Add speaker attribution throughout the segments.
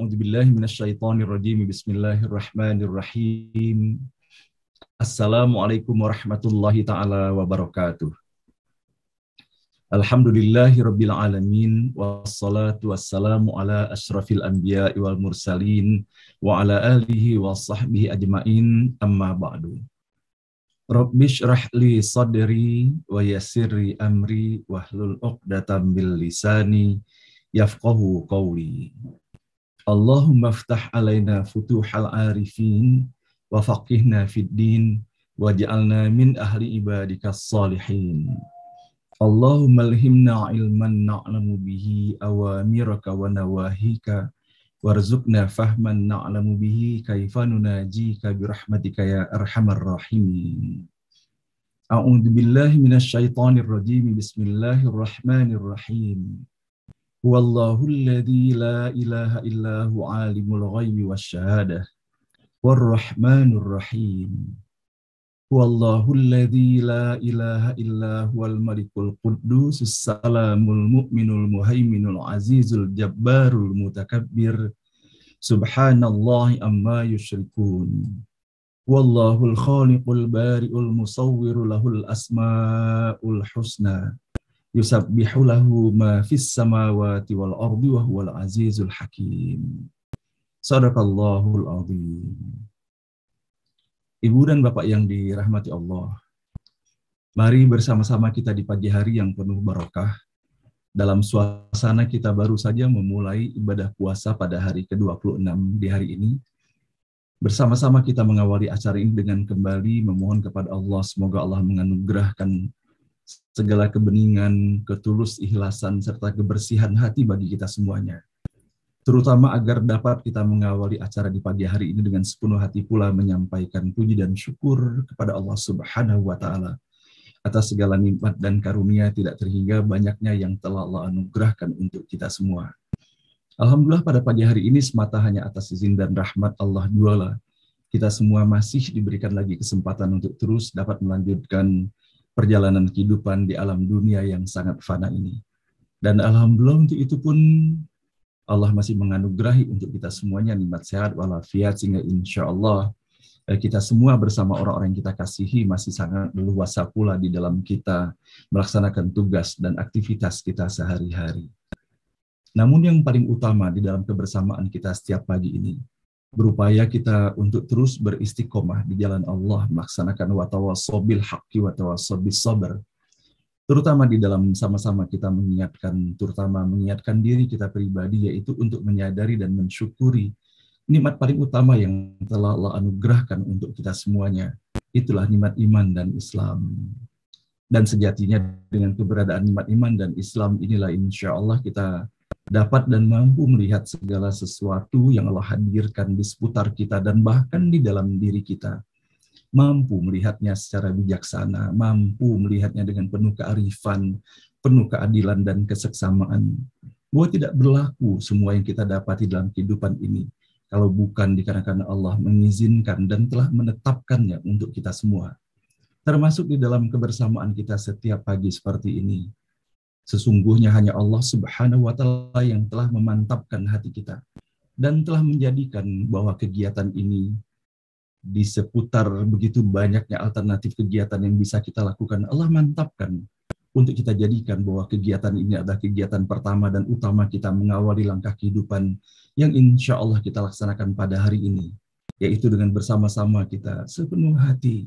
Speaker 1: A'udzubillahi minasyaitonirrajim. Bismillahirrahmanirrahim. Assalamualaikum warahmatullahi taala wabarakatuh. Alhamdulillahirabbil alamin wassalatu wassalamu ala asyrafil anbiya'i wal mursalin wa ala alihi wa sahbihi ajmain, amma ba'du. Rabbishrah li sadri wa yassirli amri wahlul 'uqdatam bil lisani yafqahu qawli. Allahumma ftah alaina futuhal arifin wa faqihna fid din waj'alna min ahli ibadikas salihin. Allahumma alhimna ilman na'lamu bihi awamiraka wa nawahika warzuqna fahman na'lamu bihi kaifa nunajika birahmatika ya arhamar rahimin. A'udzu billahi minasyaitonir rajim. Bismillahirrahmanirrahim. Huwallahu alladzi la ilaha illa hu alimul ghaibi wasyahadah warrahmanur rahim. Huwallahu alladzi la ilaha illa huwal malikul quddusus salamul mu'minul muhaiminul azizul jabbarul mutakabbir subhanallahi amma yusyrikun. Wallahul khaliqul bari'ul musawwiru lahul asmaul husna yusabbihu lahu ma fis samawati wal ardi wa huwal azizul hakim. Shadaqallahul azim. Ibu dan Bapak yang dirahmati Allah, mari bersama-sama kita di pagi hari yang penuh barokah. Dalam suasana kita baru saja memulai ibadah puasa pada hari ke-26 di hari ini. Bersama-sama kita mengawali acara ini dengan kembali memohon kepada Allah, semoga Allah menganugerahkan segala kebeningan, ketulus ikhlasan, serta kebersihan hati bagi kita semuanya. Terutama agar dapat kita mengawali acara di pagi hari ini dengan sepenuh hati pula menyampaikan puji dan syukur kepada Allah Subhanahu wa Ta'ala atas segala nikmat dan karunia tidak terhingga banyaknya yang telah Allah anugerahkan untuk kita semua. Alhamdulillah, pada pagi hari ini semata hanya atas izin dan rahmat Allah jualah kita semua masih diberikan lagi kesempatan untuk terus dapat melanjutkan perjalanan kehidupan di alam dunia yang sangat fana ini. Dan alhamdulillah untuk itu pun Allah masih menganugerahi untuk kita semuanya nikmat sehat walafiat, sehingga insya Allah kita semua bersama orang-orang yang kita kasihi masih sangat leluasa pula di dalam kita melaksanakan tugas dan aktivitas kita sehari-hari. Namun yang paling utama di dalam kebersamaan kita setiap pagi ini, berupaya kita untuk terus beristiqomah di jalan Allah, melaksanakan wa tawassaw bil haqqi wa tawassaw bis sabr. Terutama di dalam sama-sama kita mengingatkan diri kita pribadi, yaitu untuk menyadari dan mensyukuri nikmat paling utama yang telah Allah anugerahkan untuk kita semuanya. Itulah nikmat iman dan Islam. Dan sejatinya dengan keberadaan nikmat iman dan Islam inilah insya Allah kita dapat dan mampu melihat segala sesuatu yang Allah hadirkan di seputar kita dan bahkan di dalam diri kita. Mampu melihatnya secara bijaksana, mampu melihatnya dengan penuh kearifan, penuh keadilan dan keseksamaan. Bahwa tidak berlaku semua yang kita dapati dalam kehidupan ini kalau bukan dikarenakan Allah mengizinkan dan telah menetapkannya untuk kita semua. Termasuk di dalam kebersamaan kita setiap pagi seperti ini. Sesungguhnya hanya Allah Subhanahu wa Ta'ala yang telah memantapkan hati kita dan telah menjadikan bahwa kegiatan ini di seputar begitu banyaknya alternatif kegiatan yang bisa kita lakukan, Allah mantapkan untuk kita jadikan bahwa kegiatan ini adalah kegiatan pertama dan utama kita mengawali langkah kehidupan yang insya Allah kita laksanakan pada hari ini, yaitu dengan bersama-sama kita sepenuh hati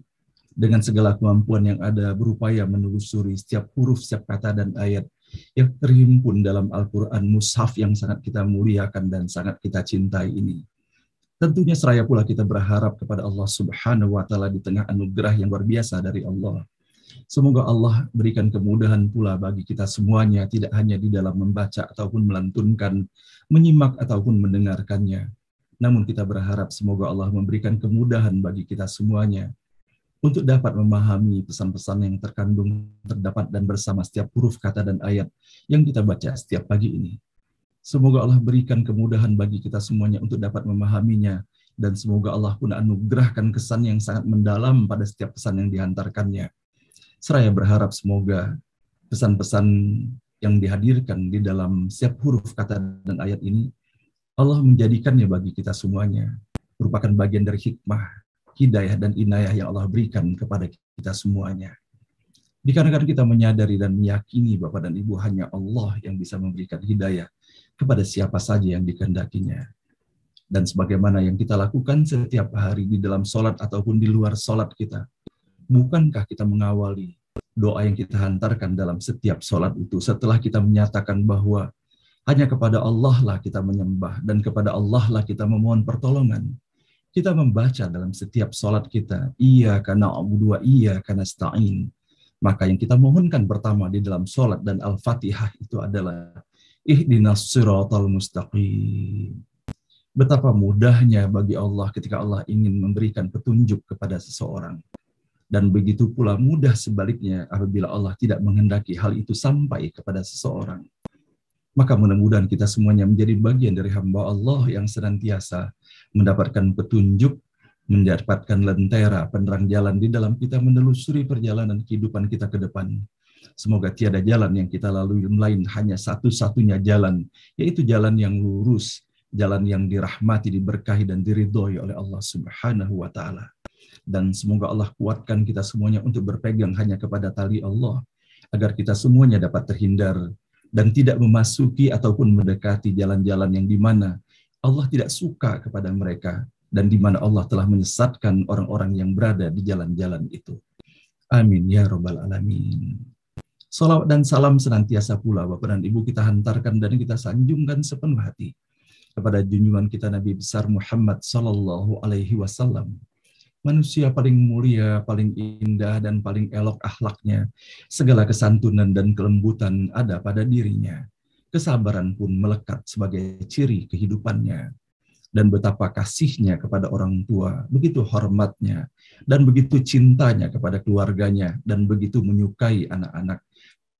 Speaker 1: dengan segala kemampuan yang ada berupaya menelusuri setiap huruf, setiap kata dan ayat yang terhimpun dalam Al-Quran Mushaf yang sangat kita muliakan dan sangat kita cintai ini. Tentunya seraya pula kita berharap kepada Allah Subhanahu wa Ta'ala di tengah anugerah yang luar biasa dari Allah. Semoga Allah berikan kemudahan pula bagi kita semuanya, tidak hanya di dalam membaca ataupun melantunkan, menyimak ataupun mendengarkannya. Namun kita berharap semoga Allah memberikan kemudahan bagi kita semuanya untuk dapat memahami pesan-pesan yang terdapat dan bersama setiap huruf kata dan ayat yang kita baca setiap pagi ini. Semoga Allah berikan kemudahan bagi kita semuanya untuk dapat memahaminya, dan semoga Allah pun anugerahkan kesan yang sangat mendalam pada setiap pesan yang dihantarkannya. Seraya berharap semoga pesan-pesan yang dihadirkan di dalam setiap huruf kata dan ayat ini Allah menjadikannya bagi kita semuanya merupakan bagian dari hikmah, hidayah dan inayah yang Allah berikan kepada kita semuanya. Dikarenakan kita menyadari dan meyakini Bapak dan Ibu hanya Allah yang bisa memberikan hidayah kepada siapa saja yang dikehendakinya. Dan sebagaimana yang kita lakukan setiap hari di dalam sholat ataupun di luar sholat kita, bukankah kita mengawali doa yang kita hantarkan dalam setiap sholat itu setelah kita menyatakan bahwa hanya kepada Allah lah kita menyembah dan kepada Allah lah kita memohon pertolongan. Kita membaca dalam setiap sholat kita, iyyaka na'budu wa iyyaka nasta'in. Maka yang kita mohonkan pertama di dalam sholat dan Al-Fatihah itu adalah ihdinas siratal mustaqim. Betapa mudahnya bagi Allah ketika Allah ingin memberikan petunjuk kepada seseorang. Dan begitu pula mudah sebaliknya apabila Allah tidak menghendaki hal itu sampai kepada seseorang. Maka mudah-mudahan kita semuanya menjadi bagian dari hamba Allah yang senantiasa mendapatkan petunjuk, mendapatkan lentera, penerang jalan di dalam kita menelusuri perjalanan kehidupan kita ke depan. Semoga tiada jalan yang kita lalui lain, hanya satu-satunya jalan, yaitu jalan yang lurus, jalan yang dirahmati, diberkahi, dan diridhoi oleh Allah Subhanahu wa Ta'ala. Dan semoga Allah kuatkan kita semuanya untuk berpegang hanya kepada tali Allah, agar kita semuanya dapat terhindar dan tidak memasuki ataupun mendekati jalan-jalan yang di mana Allah tidak suka kepada mereka dan di mana Allah telah menyesatkan orang-orang yang berada di jalan-jalan itu. Amin ya rabbal alamin. Salawat dan salam senantiasa pula Bapak dan Ibu kita hantarkan dan kita sanjungkan sepenuh hati kepada junjungan kita Nabi besar Muhammad sallallahu alaihi wasallam. Manusia paling mulia, paling indah, dan paling elok akhlaknya. Segala kesantunan dan kelembutan ada pada dirinya. Kesabaran pun melekat sebagai ciri kehidupannya. Dan betapa kasihnya kepada orang tua, begitu hormatnya, dan begitu cintanya kepada keluarganya, dan begitu menyukai anak-anak,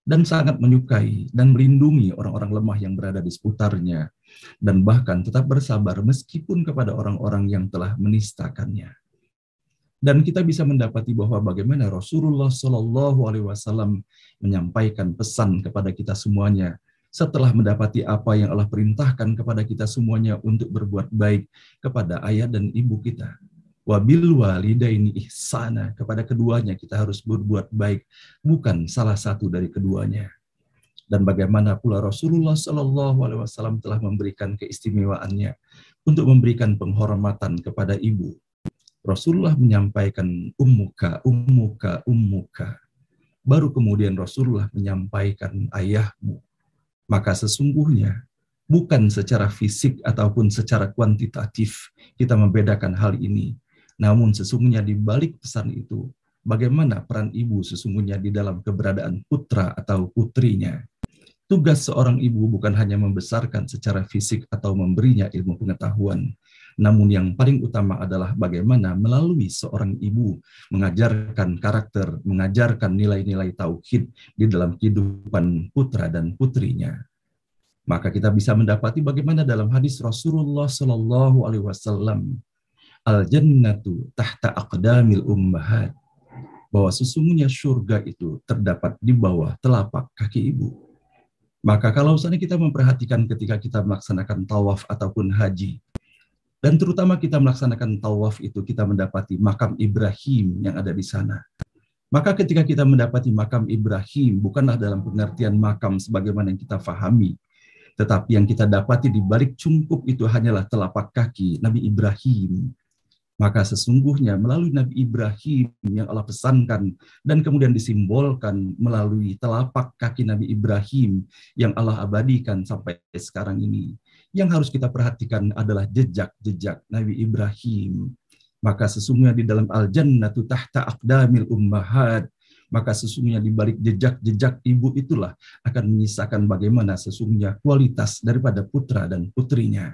Speaker 1: dan sangat menyukai dan melindungi orang-orang lemah yang berada di seputarnya, dan bahkan tetap bersabar meskipun kepada orang-orang yang telah menistakannya. Dan kita bisa mendapati bahwa bagaimana Rasulullah Shallallahu Alaihi Wasallam menyampaikan pesan kepada kita semuanya setelah mendapati apa yang Allah perintahkan kepada kita semuanya untuk berbuat baik kepada ayah dan ibu kita. Wabil walidaini ihsana, kepada keduanya kita harus berbuat baik, bukan salah satu dari keduanya. Dan bagaimana pula Rasulullah Shallallahu Alaihi Wasallam telah memberikan keistimewaannya untuk memberikan penghormatan kepada ibu. Rasulullah menyampaikan ummuka, ummuka, ummuka. Baru kemudian Rasulullah menyampaikan ayahmu. Maka sesungguhnya bukan secara fisik ataupun secara kuantitatif kita membedakan hal ini. Namun sesungguhnya di balik pesan itu, bagaimana peran ibu sesungguhnya di dalam keberadaan putra atau putrinya. Tugas seorang ibu bukan hanya membesarkan secara fisik atau memberinya ilmu pengetahuan, namun yang paling utama adalah bagaimana melalui seorang ibu mengajarkan karakter, mengajarkan nilai-nilai tauhid di dalam kehidupan putra dan putrinya. Maka kita bisa mendapati bagaimana dalam hadis Rasulullah Shallallahu Alaihi Wasallam, al-jannatu tahta aqdamil ummahat, bahwa sesungguhnya surga itu terdapat di bawah telapak kaki ibu. Maka kalau misalnya kita memperhatikan ketika kita melaksanakan tawaf ataupun haji, dan terutama kita melaksanakan tawaf itu kita mendapati makam Ibrahim yang ada di sana. Maka ketika kita mendapati makam Ibrahim, bukanlah dalam pengertian makam sebagaimana yang kita fahami, tetapi yang kita dapati di balik cungkup itu hanyalah telapak kaki Nabi Ibrahim. Maka sesungguhnya melalui Nabi Ibrahim yang Allah pesankan dan kemudian disimbolkan melalui telapak kaki Nabi Ibrahim yang Allah abadikan sampai sekarang ini. Yang harus kita perhatikan adalah jejak-jejak Nabi Ibrahim. Maka sesungguhnya di dalam al-jannatu tahta aqdamil ummahat, maka sesungguhnya di balik jejak-jejak ibu itulah akan menyisakan bagaimana sesungguhnya kualitas daripada putra dan putrinya.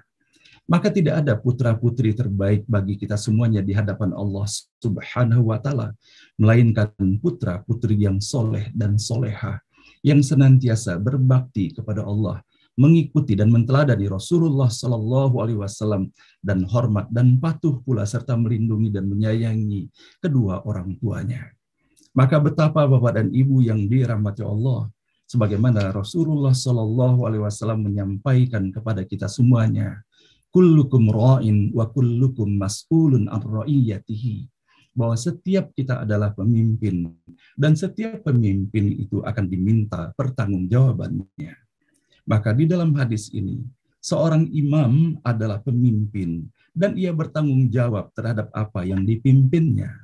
Speaker 1: Maka tidak ada putra-putri terbaik bagi kita semuanya di hadapan Allah Subhanahu wa Ta'ala, melainkan putra-putri yang soleh dan soleha, yang senantiasa berbakti kepada Allah, mengikuti dan menteladani Rasulullah Sallallahu Alaihi Wasallam, dan hormat dan patuh pula serta melindungi dan menyayangi kedua orang tuanya. Maka betapa Bapak dan Ibu yang dirahmati Allah, sebagaimana Rasulullah Sallallahu Alaihi Wasallam menyampaikan kepada kita semuanya, kullukum ra'in wa kullukum mas'ulun an ra'iyatihi. Bahwa setiap kita adalah pemimpin dan setiap pemimpin itu akan diminta pertanggungjawabannya. Maka di dalam hadis ini, seorang imam adalah pemimpin dan ia bertanggung jawab terhadap apa yang dipimpinnya.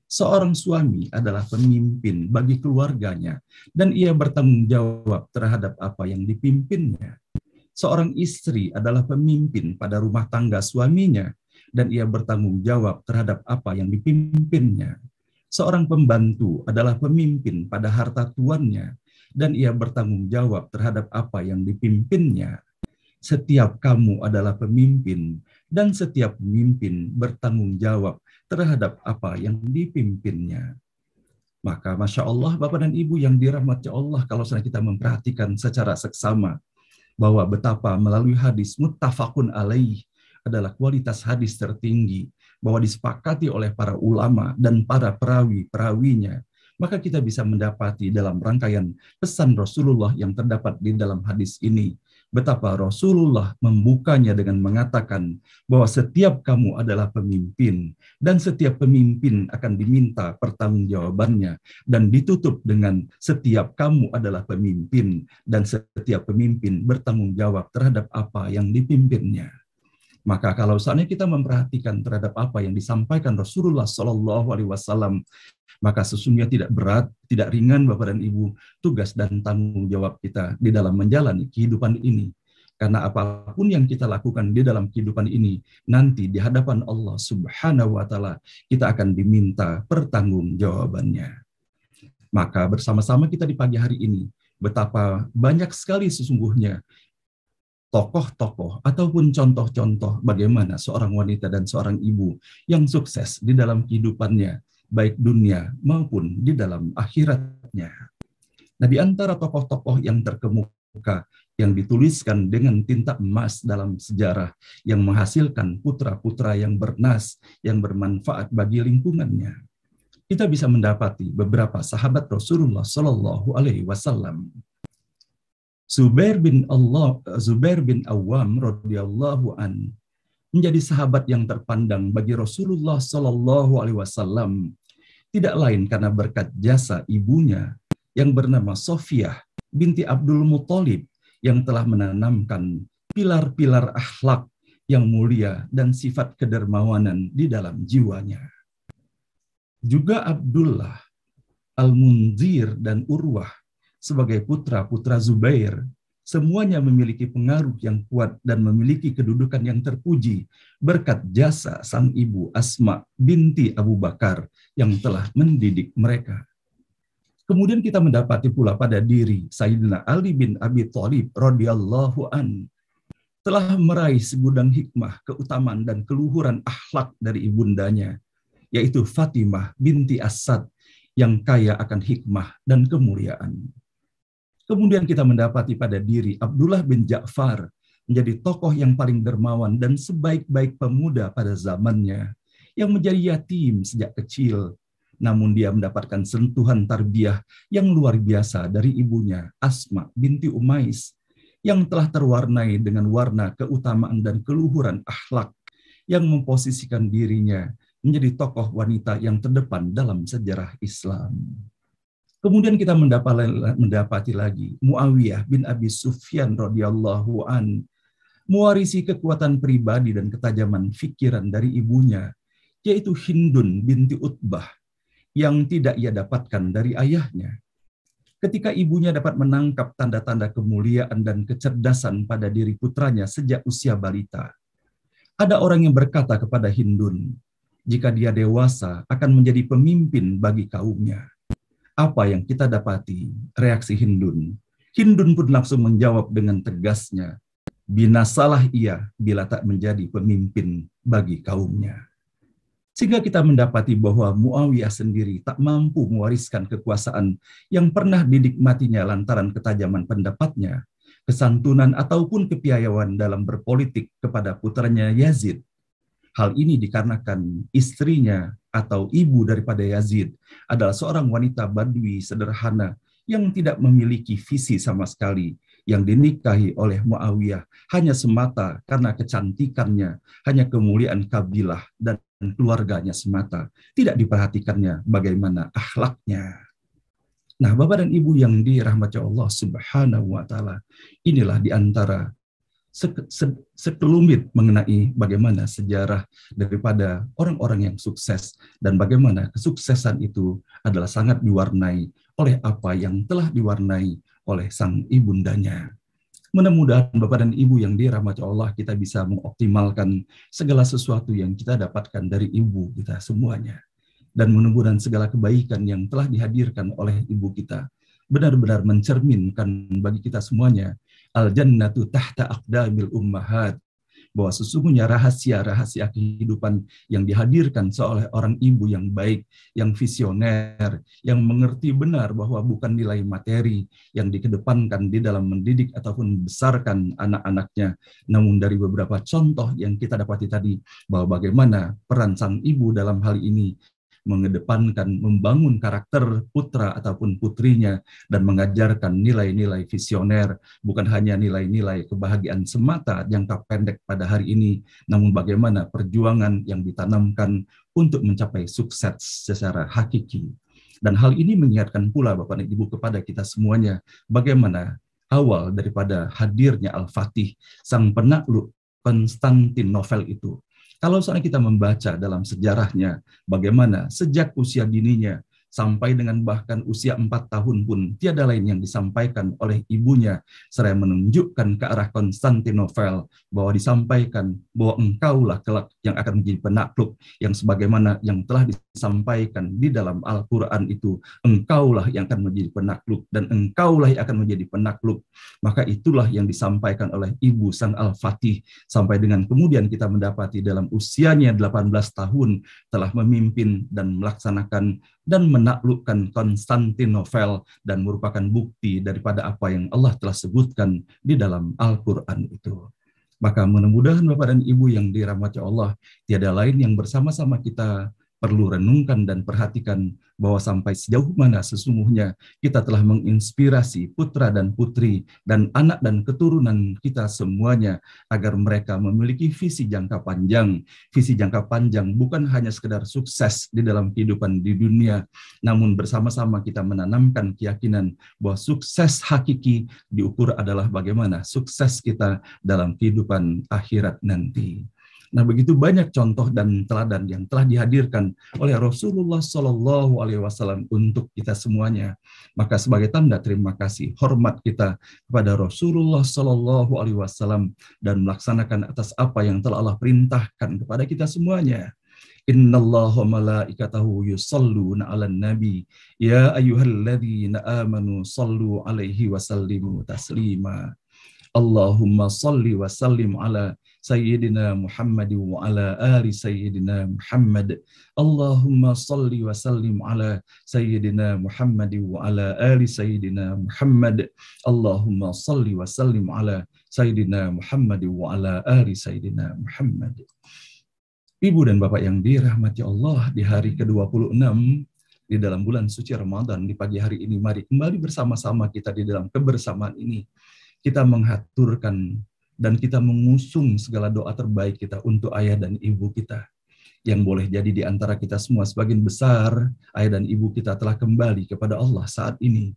Speaker 1: Seorang suami adalah pemimpin bagi keluarganya dan ia bertanggung jawab terhadap apa yang dipimpinnya. Seorang istri adalah pemimpin pada rumah tangga suaminya dan ia bertanggung jawab terhadap apa yang dipimpinnya. Seorang pembantu adalah pemimpin pada harta tuannya dan ia bertanggung jawab terhadap apa yang dipimpinnya. Setiap kamu adalah pemimpin dan setiap pemimpin bertanggung jawab terhadap apa yang dipimpinnya. Maka Masya Allah, Bapak dan Ibu yang dirahmati Allah, kalau kita memperhatikan secara seksama, bahwa betapa melalui hadis muttafaqun alaih adalah kualitas hadis tertinggi, bahwa disepakati oleh para ulama dan para perawi-perawinya, maka kita bisa mendapati dalam rangkaian pesan Rasulullah yang terdapat di dalam hadis ini, betapa Rasulullah membukanya dengan mengatakan bahwa setiap kamu adalah pemimpin dan setiap pemimpin akan diminta pertanggungjawabannya, dan ditutup dengan setiap kamu adalah pemimpin dan setiap pemimpin bertanggung jawab terhadap apa yang dipimpinnya. Maka kalau saatnya kita memperhatikan terhadap apa yang disampaikan Rasulullah Shallallahu Alaihi Wasallam, maka sesungguhnya tidak berat, tidak ringan Bapak dan Ibu tugas dan tanggung jawab kita di dalam menjalani kehidupan ini. Karena apapun yang kita lakukan di dalam kehidupan ini, nanti di hadapan Allah Subhanahu wa Ta'ala kita akan diminta pertanggungjawabannya. Maka bersama-sama kita di pagi hari ini, betapa banyak sekali sesungguhnya tokoh-tokoh ataupun contoh-contoh bagaimana seorang wanita dan seorang ibu yang sukses di dalam kehidupannya, baik dunia maupun di dalam akhiratnya. Nah, di antara tokoh-tokoh yang terkemuka yang dituliskan dengan tinta emas dalam sejarah, yang menghasilkan putra-putra yang bernas, yang bermanfaat bagi lingkungannya, kita bisa mendapati beberapa sahabat Rasulullah Shallallahu Alaihi Wasallam. Zubair bin Awam radhiyallahu an menjadi sahabat yang terpandang bagi Rasulullah Shallallahu Alaihi Wasallam, tidak lain karena berkat jasa ibunya yang bernama Sofiyah binti Abdul Muthalib yang telah menanamkan pilar-pilar akhlak yang mulia dan sifat kedermawanan di dalam jiwanya. Juga Abdullah, Al-Munzir, dan Urwah sebagai putra-putra Zubair, semuanya memiliki pengaruh yang kuat dan memiliki kedudukan yang terpuji berkat jasa sang ibu Asma binti Abu Bakar yang telah mendidik mereka. Kemudian kita mendapati pula pada diri Sayyidina Ali bin Abi Thalib radhiyallahu an telah meraih segudang hikmah, keutamaan dan keluhuran akhlak dari ibundanya, yaitu Fatimah binti Asad yang kaya akan hikmah dan kemuliaan. Kemudian kita mendapati pada diri Abdullah bin Ja'far menjadi tokoh yang paling dermawan dan sebaik-baik pemuda pada zamannya, yang menjadi yatim sejak kecil, namun dia mendapatkan sentuhan tarbiyah yang luar biasa dari ibunya Asma binti Umais, yang telah terwarnai dengan warna keutamaan dan keluhuran akhlak, yang memposisikan dirinya menjadi tokoh wanita yang terdepan dalam sejarah Islam. Kemudian kita mendapati lagi Muawiyah bin Abi Sufyan radhiyallahu an mewarisi kekuatan pribadi dan ketajaman pikiran dari ibunya, yaitu Hindun binti Utbah, yang tidak ia dapatkan dari ayahnya. Ketika ibunya dapat menangkap tanda-tanda kemuliaan dan kecerdasan pada diri putranya sejak usia balita, ada orang yang berkata kepada Hindun, jika dia dewasa akan menjadi pemimpin bagi kaumnya. Apa yang kita dapati? Reaksi Hindun. Hindun pun langsung menjawab dengan tegasnya, binasalah ia bila tak menjadi pemimpin bagi kaumnya. Sehingga kita mendapati bahwa Muawiyah sendiri tak mampu mewariskan kekuasaan yang pernah dinikmatinya lantaran ketajaman pendapatnya, kesantunan ataupun kepiawaian dalam berpolitik kepada putranya Yazid. Hal ini dikarenakan istrinya atau ibu daripada Yazid adalah seorang wanita Badui sederhana yang tidak memiliki visi sama sekali, yang dinikahi oleh Muawiyah hanya semata karena kecantikannya, hanya kemuliaan kabilah dan keluarganya semata. Tidak diperhatikannya bagaimana akhlaknya. Nah, Bapak dan Ibu yang dirahmati Allah Subhanahu wa taala, inilah di antara sekelumit mengenai bagaimana sejarah daripada orang-orang yang sukses dan bagaimana kesuksesan itu adalah sangat diwarnai oleh apa yang telah diwarnai oleh sang ibundanya. Mudah-mudahan Bapak dan Ibu yang dirahmati Allah, kita bisa mengoptimalkan segala sesuatu yang kita dapatkan dari ibu kita semuanya. Dan mudah-mudahan segala kebaikan yang telah dihadirkan oleh ibu kita benar-benar mencerminkan bagi kita semuanya al-jannatu tahta aqdamil ummahat, bahwa sesungguhnya rahasia-rahasia kehidupan yang dihadirkan oleh orang ibu yang baik, yang visioner, yang mengerti benar bahwa bukan nilai materi yang dikedepankan di dalam mendidik ataupun membesarkan anak-anaknya, namun dari beberapa contoh yang kita dapati tadi, bahwa bagaimana peran sang ibu dalam hal ini mengedepankan, membangun karakter putra ataupun putrinya dan mengajarkan nilai-nilai visioner, bukan hanya nilai-nilai kebahagiaan semata jangka pendek pada hari ini, namun bagaimana perjuangan yang ditanamkan untuk mencapai sukses secara hakiki. Dan hal ini mengingatkan pula Bapak dan Ibu kepada kita semuanya, bagaimana awal daripada hadirnya Al-Fatih, sang penakluk Konstantinopel itu. Kalau misalnya kita membaca dalam sejarahnya, bagaimana sejak usia dininya sampai dengan bahkan usia 4 tahun pun tiada lain yang disampaikan oleh ibunya seraya menunjukkan ke arah Konstantinopel, bahwa disampaikan bahwa engkaulah kelak yang akan menjadi penakluk, yang sebagaimana yang telah disampaikan di dalam Al-Quran itu, engkaulah yang akan menjadi penakluk dan engkaulah yang akan menjadi penakluk. Maka itulah yang disampaikan oleh ibu sang Al-Fatih, sampai dengan kemudian kita mendapati dalam usianya 18 tahun telah memimpin dan melaksanakan dan menaklukkan Konstantinopel, dan merupakan bukti daripada apa yang Allah telah sebutkan di dalam Al-Quran itu. Maka mudah-mudahan Bapak dan Ibu yang dirahmati Allah, tiada lain yang bersama-sama kita perlu renungkan dan perhatikan bahwa sampai sejauh mana sesungguhnya kita telah menginspirasi putra dan putri dan anak dan keturunan kita semuanya agar mereka memiliki visi jangka panjang bukan hanya sekedar sukses di dalam kehidupan di dunia, namun bersama-sama kita menanamkan keyakinan bahwa sukses hakiki diukur adalah bagaimana sukses kita dalam kehidupan akhirat nanti. Nah, begitu banyak contoh dan teladan yang telah dihadirkan oleh Rasulullah Shallallahu Alaihi Wasallam untuk kita semuanya. Maka sebagai tanda terima kasih, hormat kita kepada Rasulullah Shallallahu Alaihi Wasallam dan melaksanakan atas apa yang telah Allah perintahkan kepada kita semuanya. Innallaha malaikatahu yusalluna 'alan nabi ya ayyuhalladzina amanu sallu 'alaihi wa sallimu taslima. Allahumma salli wa sallim ala Sayyidina Muhammad wa ala ali Sayyidina Muhammad. Allahumma salli wa sallim ala Sayyidina Muhammad wa ala ali Sayyidina Muhammad. Allahumma salli wa sallim ala Sayyidina Muhammad wa ala ali Sayyidina Muhammad. Ibu dan Bapak yang dirahmati Allah, di hari ke-26 di dalam bulan suci Ramadan, di pagi hari ini, mari kembali bersama-sama kita di dalam kebersamaan ini. Kita menghaturkan dan kita mengusung segala doa terbaik kita untuk ayah dan ibu kita. Yang boleh jadi di antara kita semua, sebagian besar ayah dan ibu kita telah kembali kepada Allah saat ini.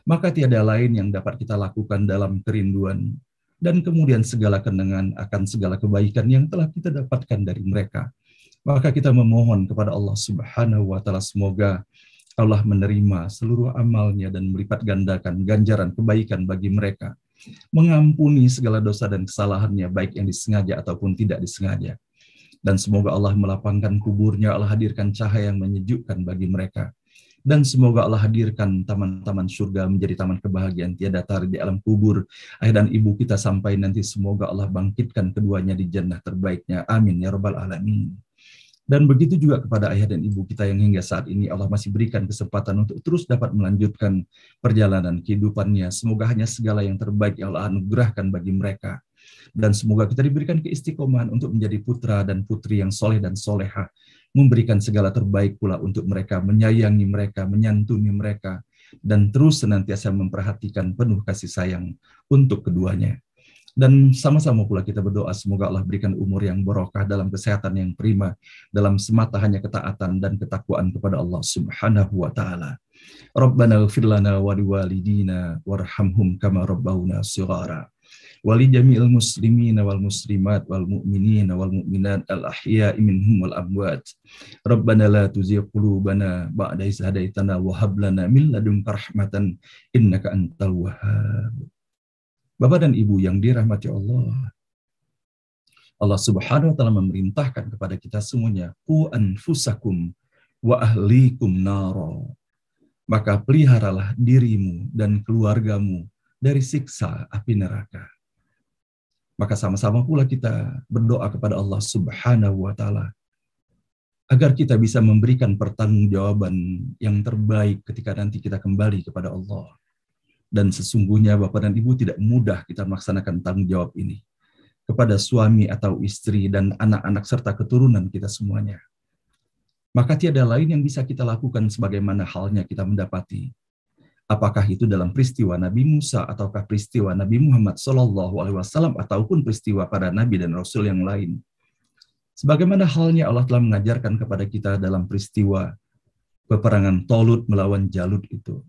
Speaker 1: Maka tiada lain yang dapat kita lakukan dalam kerinduan dan kemudian segala kenangan akan segala kebaikan yang telah kita dapatkan dari mereka. Maka kita memohon kepada Allah Subhanahu wa taala, semoga Allah menerima seluruh amalnya dan melipat gandakan ganjaran kebaikan bagi mereka, mengampuni segala dosa dan kesalahannya, baik yang disengaja ataupun tidak disengaja. Dan semoga Allah melapangkan kuburnya, Allah hadirkan cahaya yang menyejukkan bagi mereka. Dan semoga Allah hadirkan taman-taman surga menjadi taman kebahagiaan tiada tara di alam kubur ayah dan ibu kita, sampai nanti semoga Allah bangkitkan keduanya di jannah terbaiknya. Amin ya rabbal alamin. Dan begitu juga kepada ayah dan ibu kita yang hingga saat ini Allah masih berikan kesempatan untuk terus dapat melanjutkan perjalanan kehidupannya. Semoga hanya segala yang terbaik yang Allah anugerahkan bagi mereka. Dan semoga kita diberikan keistiqomahan untuk menjadi putra dan putri yang soleh dan solehah, memberikan segala terbaik pula untuk mereka, menyayangi mereka, menyantuni mereka, dan terus senantiasa memperhatikan penuh kasih sayang untuk keduanya. Dan sama-sama pula kita berdoa semoga Allah berikan umur yang barokah dalam kesehatan yang prima, dalam semata hanya ketaatan dan ketakwaan kepada Allah Subhanahu wa taala. Rabbana ighfir lana wa liwalidina warhamhum kama rabbawna shighara. Wali jami'il muslimina wal muslimat wal mu'minina wal mu'minat al ahya'i minhum wal amwat. Rabbana la tuzigh qulubana ba'da idh hadaitana wa hab lana min ladunka rahmatan innaka antal wahhab. Bapak dan Ibu yang dirahmati Allah, Allah Subhanahu wa taala memerintahkan kepada kita semuanya, qu anfusakum wa ahlikum nara. Maka peliharalah dirimu dan keluargamu dari siksa api neraka. Maka sama-sama pula kita berdoa kepada Allah Subhanahu wa taala agar kita bisa memberikan pertanggungjawaban yang terbaik ketika nanti kita kembali kepada Allah. Dan sesungguhnya Bapak dan Ibu tidak mudah kita melaksanakan tanggung jawab ini kepada suami atau istri dan anak-anak serta keturunan kita semuanya. Maka tiada lain yang bisa kita lakukan sebagaimana halnya kita mendapati. Apakah itu dalam peristiwa Nabi Musa ataukah peristiwa Nabi Muhammad SAW ataupun peristiwa para nabi dan rasul yang lain. Sebagaimana halnya Allah telah mengajarkan kepada kita dalam peristiwa peperangan Tolut melawan Jalut itu.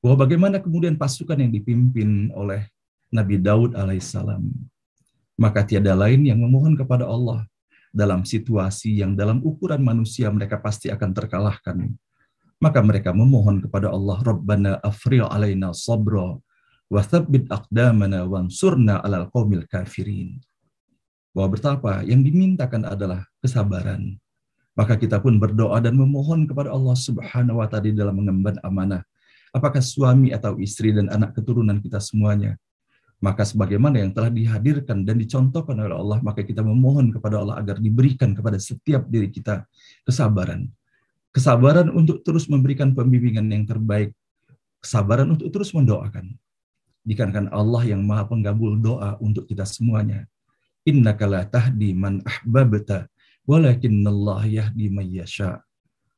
Speaker 1: Bahwa bagaimana kemudian pasukan yang dipimpin oleh Nabi Daud alaihissalam. Maka tiada lain yang memohon kepada Allah dalam situasi yang dalam ukuran manusia mereka pasti akan terkalahkan. Maka mereka memohon kepada Allah, Rabbana afril alaina sabra wa tsabbit aqdamana wansurna 'alal qaumil kafirin. Bahwa betapa yang dimintakan adalah kesabaran. Maka kita pun berdoa dan memohon kepada Allah Subhanahu wa taala dalam mengemban amanah. Apakah suami atau istri dan anak keturunan kita semuanya. Maka sebagaimana yang telah dihadirkan dan dicontohkan oleh Allah, maka kita memohon kepada Allah agar diberikan kepada setiap diri kita kesabaran. Kesabaran untuk terus memberikan pembimbingan yang terbaik. Kesabaran untuk terus mendoakan. Dikarenakan Allah yang maha penggabul doa untuk kita semuanya. Innaka la tahdi man ahbabta, walakinnallaha yahdi man yasha.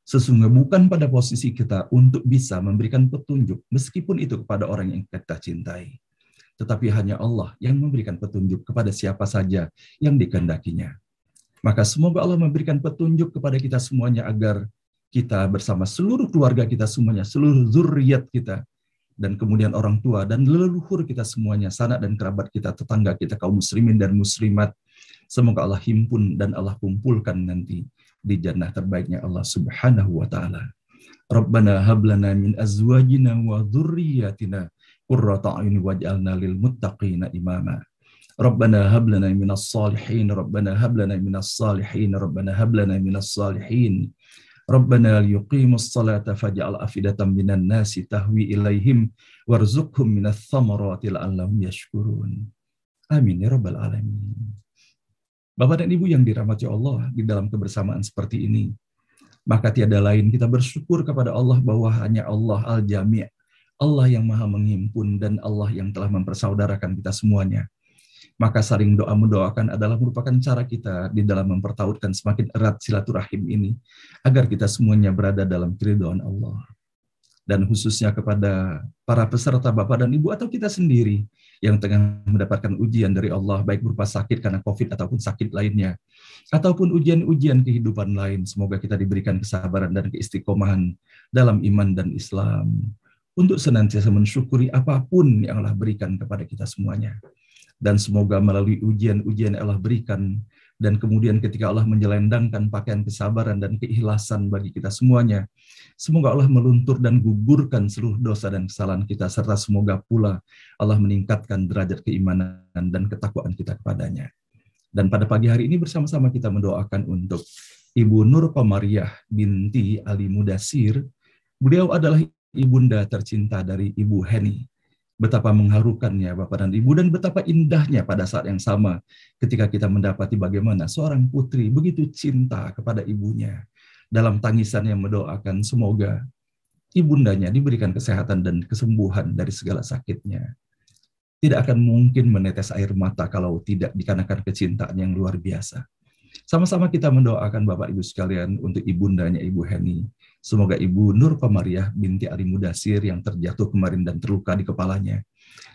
Speaker 1: Sesungguhnya bukan pada posisi kita untuk bisa memberikan petunjuk, meskipun itu kepada orang yang kita cintai. Tetapi hanya Allah yang memberikan petunjuk kepada siapa saja yang dikehendakinya. Maka semoga Allah memberikan petunjuk kepada kita semuanya agar kita bersama seluruh keluarga kita semuanya, seluruh zuriat kita, dan kemudian orang tua dan leluhur kita semuanya, sanak dan kerabat kita, tetangga kita, kaum muslimin dan muslimat, semoga Allah himpun dan Allah kumpulkan nanti di jannah terbaiknya Allah Subhanahu wa taala. Rabbana hab lana min azwajina wa dzurriyyatina qurrata a'yun waj'alna lil muttaqina imama. Rabbana hab lana minas salihin, Rabbana hab lana minas salihin, Rabbana hab lana minas salihin. Rabbana liyuqimus salata faj'al afidatan minan nasi tahwi ilaihim warzuqhum minats thamarati la'allahum yashkurun. Amin ya rabbal alamin. Bapak dan Ibu yang dirahmati Allah, di dalam kebersamaan seperti ini, maka tiada lain kita bersyukur kepada Allah bahwa hanya Allah Al-Jami', Allah yang maha menghimpun dan Allah yang telah mempersaudarakan kita semuanya. Maka saling doa mendoakan adalah merupakan cara kita di dalam mempertautkan semakin erat silaturahim ini, agar kita semuanya berada dalam keridhaan Allah. Dan khususnya kepada para peserta Bapak dan Ibu atau kita sendiri yang tengah mendapatkan ujian dari Allah, baik berupa sakit karena COVID ataupun sakit lainnya, ataupun ujian-ujian kehidupan lain. Semoga kita diberikan kesabaran dan keistiqomahan dalam iman dan Islam, untuk senantiasa mensyukuri apapun yang Allah berikan kepada kita semuanya. Dan semoga melalui ujian-ujian yang Allah berikan, dan kemudian ketika Allah menyelendangkan pakaian kesabaran dan keikhlasan bagi kita semuanya, semoga Allah meluntur dan gugurkan seluruh dosa dan kesalahan kita, serta semoga pula Allah meningkatkan derajat keimanan dan ketakwaan kita kepadanya. Dan pada pagi hari ini bersama-sama kita mendoakan untuk Ibu Nur Komariah binti Ali Mudasir. Beliau adalah ibunda tercinta dari Ibu Heni. Betapa mengharukannya Bapak dan Ibu, dan betapa indahnya pada saat yang sama ketika kita mendapati bagaimana seorang putri begitu cinta kepada ibunya, dalam tangisan yang mendoakan semoga ibundanya diberikan kesehatan dan kesembuhan dari segala sakitnya. Tidak akan mungkin menetes air mata kalau tidak dikarenakan kecintaan yang luar biasa. Sama-sama kita mendoakan Bapak Ibu sekalian untuk ibundanya Ibu Heni. Semoga Ibu Nur Komariah binti Ali Mudasir yang terjatuh kemarin dan terluka di kepalanya,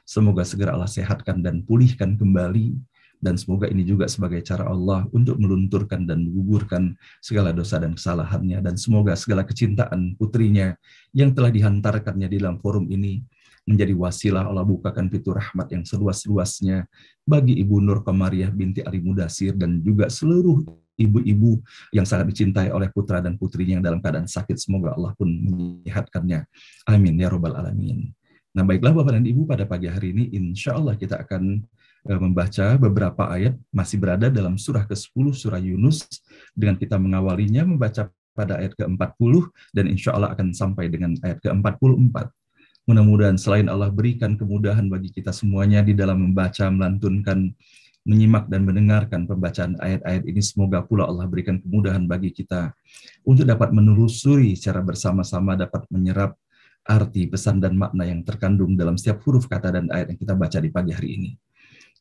Speaker 1: semoga segera Allah sehatkan dan pulihkan kembali. Dan semoga ini juga sebagai cara Allah untuk melunturkan dan menggugurkan segala dosa dan kesalahannya. Dan semoga segala kecintaan putrinya yang telah dihantarkannya di dalam forum ini menjadi wasilah Allah bukakan pintu rahmat yang seluas-luasnya bagi Ibu Nur Komariah binti Ali Mudasir dan juga seluruh ibu-ibu yang sangat dicintai oleh putra dan putrinya yang dalam keadaan sakit. Semoga Allah pun menyehatkannya. Amin ya robbal alamin. Nah baiklah Bapak dan Ibu, pada pagi hari ini insya Allah kita akan membaca beberapa ayat, masih berada dalam surah ke-10 surah Yunus, dengan kita mengawalinya membaca pada ayat ke-40 dan insya Allah akan sampai dengan ayat ke-44. Mudah-mudahan selain Allah berikan kemudahan bagi kita semuanya di dalam membaca, melantunkan, menyimak dan mendengarkan pembacaan ayat-ayat ini, semoga pula Allah berikan kemudahan bagi kita untuk dapat menelusuri secara bersama-sama, dapat menyerap arti, pesan, dan makna yang terkandung dalam setiap huruf kata dan ayat yang kita baca di pagi hari ini.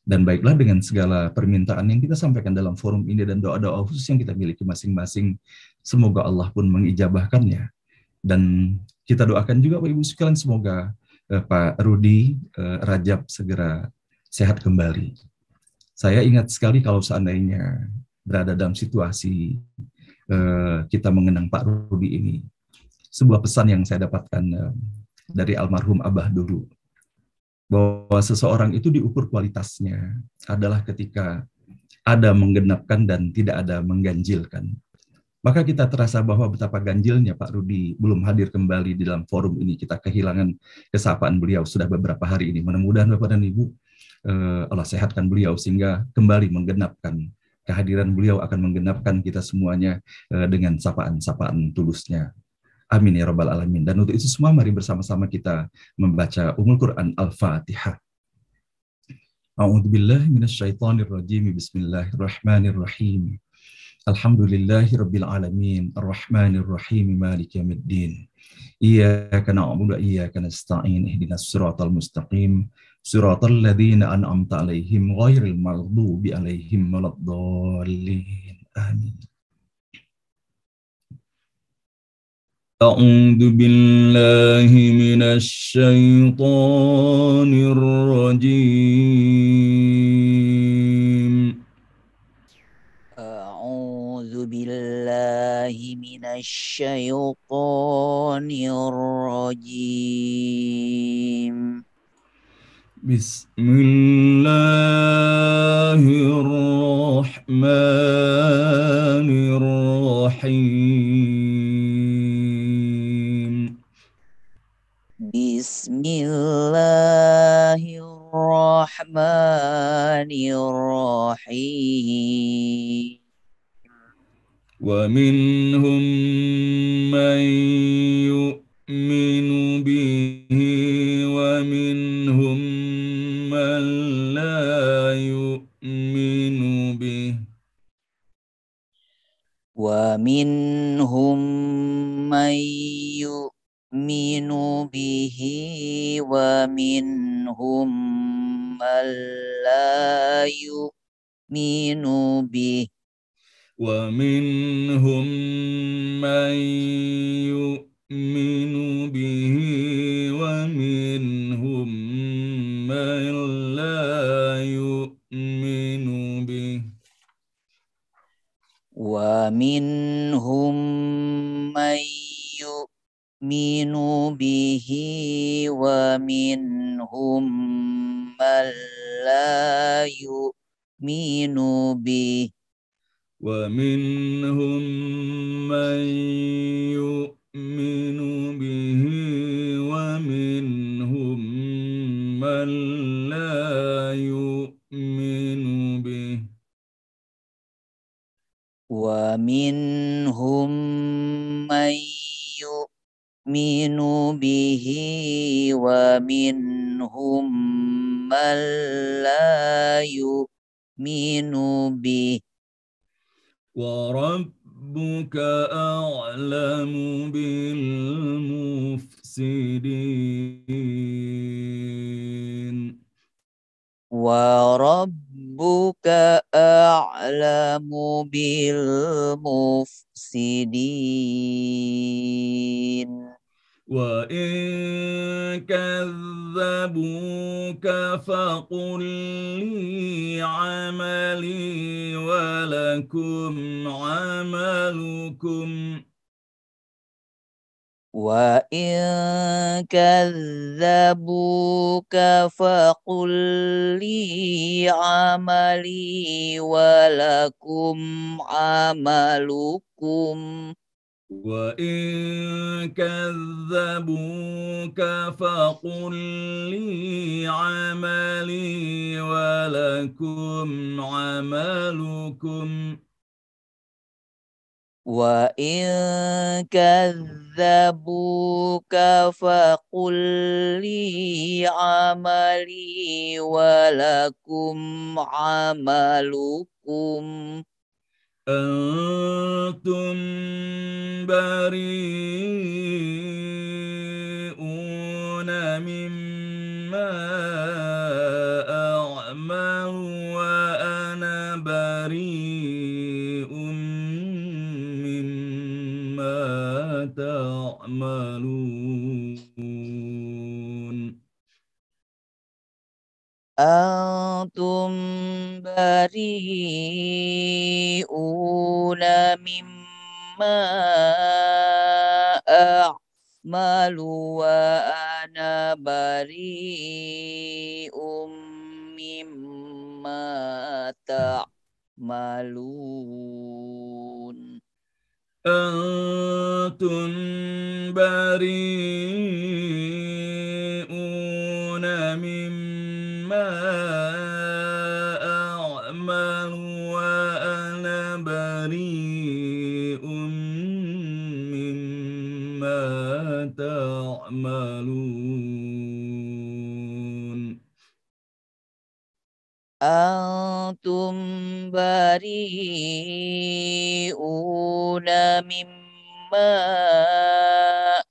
Speaker 1: Dan baiklah, dengan segala permintaan yang kita sampaikan dalam forum ini dan doa-doa khusus yang kita miliki masing-masing, semoga Allah pun mengijabahkannya. Dan kita doakan juga Bapak Ibu sekalian, semoga Pak Rudi Rajab segera sehat kembali. Saya ingat sekali kalau seandainya berada dalam situasi kita mengenang Pak Rudi ini, sebuah pesan yang saya dapatkan dari almarhum Abah dulu, bahwa seseorang itu diukur kualitasnya adalah ketika ada menggenapkan dan tidak ada mengganjilkan. Maka kita terasa bahwa betapa ganjilnya Pak Rudi belum hadir kembali di dalam forum ini. Kita kehilangan kesapaan beliau sudah beberapa hari ini. Mudah-mudahan Bapak dan Ibu Allah sehatkan beliau sehingga kembali menggenapkan. Kehadiran beliau akan menggenapkan kita semuanya dengan sapaan-sapaan tulusnya. Amin ya rabbal alamin. Dan untuk itu semua mari bersama-sama kita membaca Ummul Quran Al-Fatihah. A'udzubillahi minasyaitonirrajim. Bismillahirrahmanirrahim. Alhamdulillahi rabbil alamin. Arrahmanirrahim. Maliki yaumiddin. Iyyaka na'budu wa iyyaka nasta'in. Ihdinas siratal mustaqim. Siratal ladzina an'amta 'alaihim ghairil maghdubi 'alaihim waladdallin. Amin. أعوذ بالله من الشيطان الرجيم.
Speaker 2: أعوذ بالله من الشيطان الرجيم.
Speaker 1: بسم الله الرحمن الرحيم.
Speaker 2: بسم الله الرحمن الرحيم.
Speaker 1: ومنهم من يؤمن به ومنهم من لا يؤمن به.
Speaker 2: ومنهم من يؤمن به ومنهم من لا يؤمن به.
Speaker 1: ومنهم من يؤمن به ومنهم من لا يؤمن به.
Speaker 2: ومنهم من يؤمن به ومنهم من لا يؤمن به.
Speaker 1: ومنهم من يؤمن به ومنهم من لا يؤمن به.
Speaker 2: ومنهم من يؤمن به ومنهم من لا يؤمن به.
Speaker 1: وربك أعلم بالمفسدين.
Speaker 2: وربك Rabbuka a'lamu bil mufsidin.
Speaker 1: Wa in kadzabuka faqul li amali wa lakum amalukum.
Speaker 2: Wa in kadzabuka faqul li amali wa lakum amalukum.
Speaker 1: وَإِن كَذَّبُوكَ فَقُل لِّي عَمَلِي وَلَكُمْ عَمَلُكُمْ.
Speaker 2: وَإِن كَذَّبُوكَ فَقُل لِّي عَمَلِي وَلَكُمْ عَمَلُكُمْ.
Speaker 1: أَنتُمْ بَرِيئُونَ مِمَّا أَعْمَلُ وَأَنَا بَرِيءٌ مِّمَّا تَعْمَلُونَ.
Speaker 2: أَنْتُمْ بَرِيئُونَ مِمَّا أَعْمَلُ وَأَنَا بَرِيءٌ مِّمَّا تَعْمَلُونَ.
Speaker 1: أنتم بريئون مما أعمل وأنا بريء مما تعملون.
Speaker 2: أنتم بريئون مما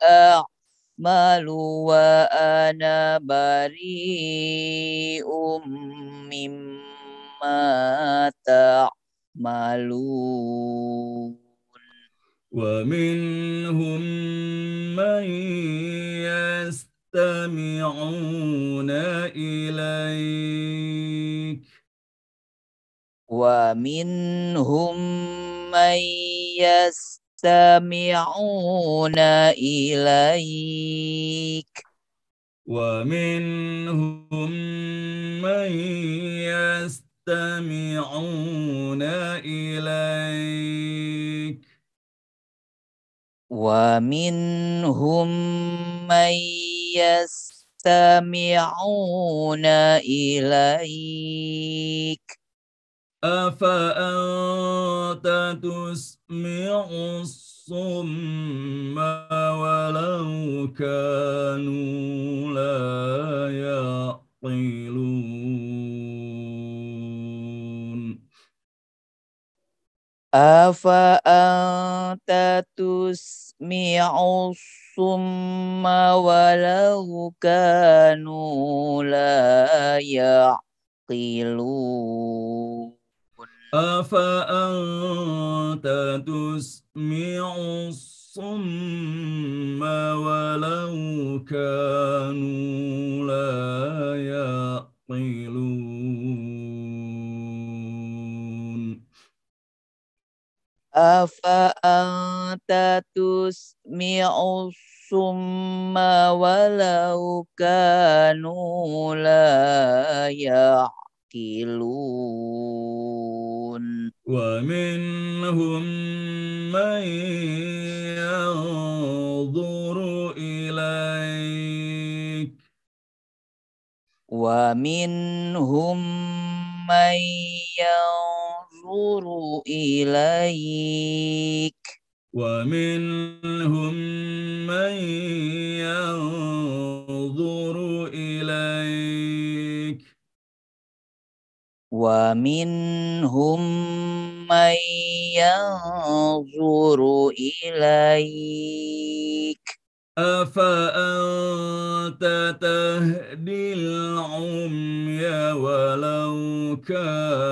Speaker 2: أعمل وأنا بريء مما تعملون.
Speaker 1: ومنهم من يستمعون إليك
Speaker 2: ومنهم من يستمعون إليك
Speaker 1: ومنهم من يستمعون إليك
Speaker 2: ومنهم من يستمعون إليك
Speaker 1: أفأنت تسمع الصم ولو كانوا لا يعقلون.
Speaker 2: أفأنت تسمع الصم ولو كانوا لا يعقلون.
Speaker 1: أفأنت تسمع الصم ولو كانوا لا يعقلون.
Speaker 2: أفأنت تسمع الصم ولو كانوا لا يعقلون.
Speaker 1: ومنهم من ينظر إليك
Speaker 2: ومنهم من ينظر إليك
Speaker 1: ومنهم من ينظر إليك
Speaker 2: ومنهم من ينظر إليك
Speaker 1: أفأنت تهدي العمي ولو كانوا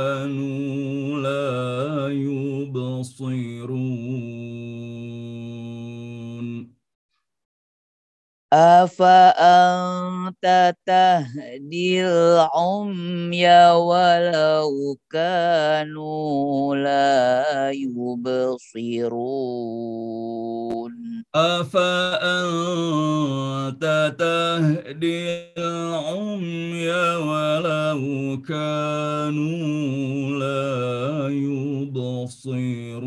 Speaker 2: Afa anta tahdil umya walau kanu la yubsirun.
Speaker 1: أفأنت تهدي العمي ولو كانوا لا يبصرون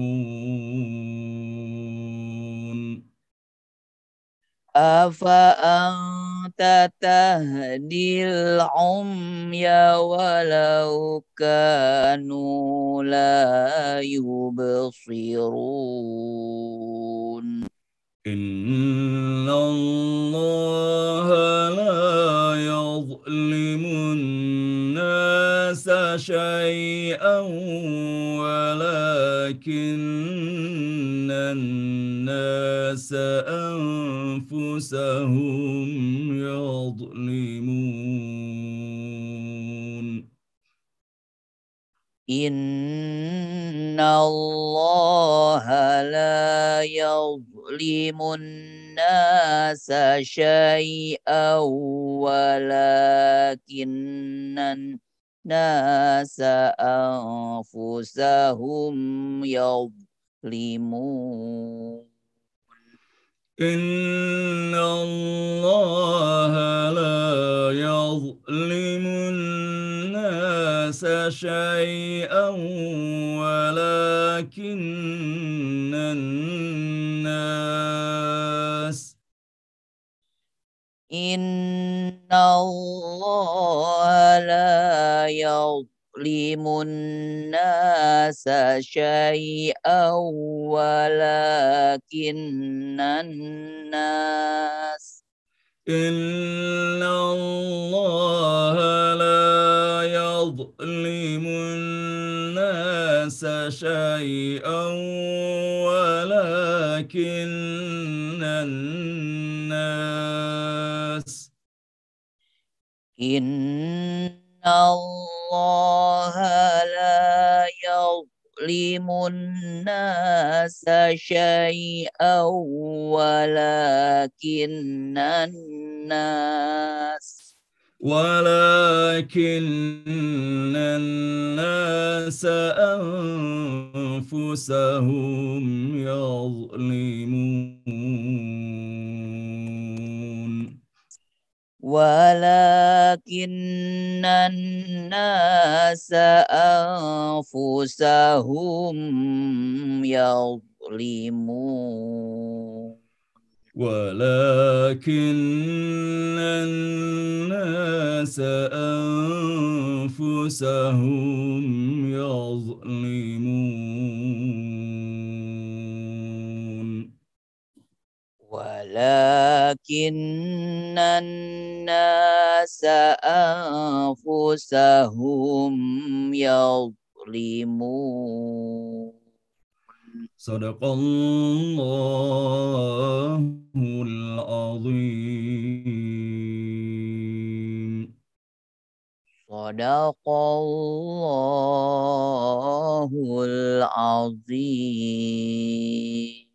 Speaker 2: Afa anta tahdil umya walau kanu la yubsirun.
Speaker 1: إن الله لا يظلم الناس شيئا ولكن الناس أنفسهم يظلمون
Speaker 2: Inna Allah la yuzlimun nasa syai'aw walakinnan nasa anfusahum yuzlimun.
Speaker 1: إن الله لا يظلم الناس شيئا ولكن الناس
Speaker 2: Inna Allah la yuzlimun nasa syai'aw walakinnan nas
Speaker 1: إن الله لا يظلم الناس شيئا ولكن الناس
Speaker 2: Inna Allah la yuzlimun nasa syai'aw walakinnan nas
Speaker 1: ولكن الناس أنفسهم يظلمون
Speaker 2: walakinnan nasa anfusahum yadhlimun.
Speaker 1: ولكن الناس أنفسهم يظلمون
Speaker 2: Walakinnan nasa anfusahum yadhlimun.
Speaker 1: صدق الله العظيم
Speaker 2: Sadaqallahul azim.